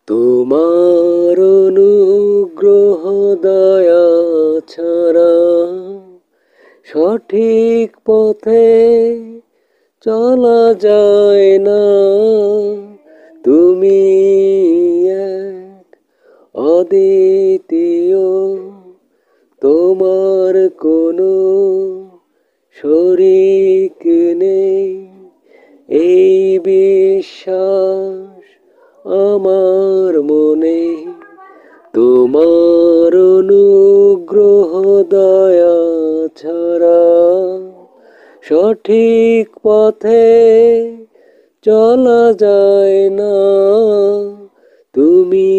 তোমার অনুগ্রহ দয়া ছাড়া সঠিক পথে চলা যায় না। তুমি এক অদ্বিতীয়, তোমার কোনো শরীক নেই। এই বিশ্বাস আমার মনে, তোমার অনুগ্রহ দয়া ছাড়া সঠিক পথে চলা যায় না। তুমি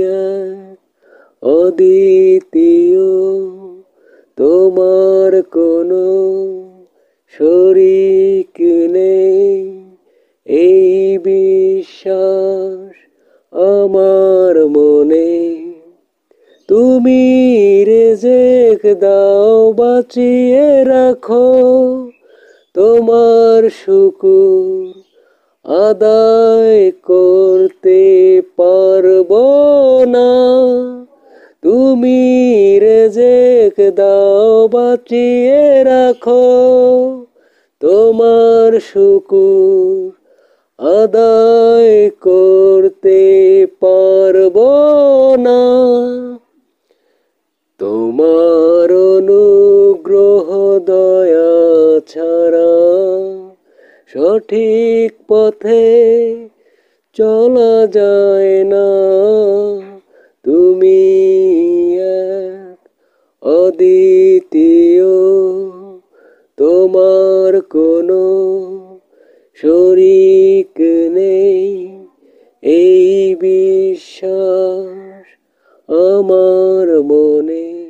এক অদ্বিতীয়, তোমার কোনো শরীক নেই। এই বিশ্বাস আমার মনে। তুমি রিজিক দাও, বাঁচিয়ে রাখো, তোমার শুকর আদায় করতে পারবো না। তুমি রিজিক দাও, বাঁচিয়ে রাখো, তোমার শুকর আদায় করতে পারবো না। তোমার অনুগ্রহ দয়া ছাড়া সঠিক পথে চলা যায় না। তুমি এক অদ্বিতীয়, তোমার কোনো শরীক নেই। এই বিশ্বাস আমার মনে।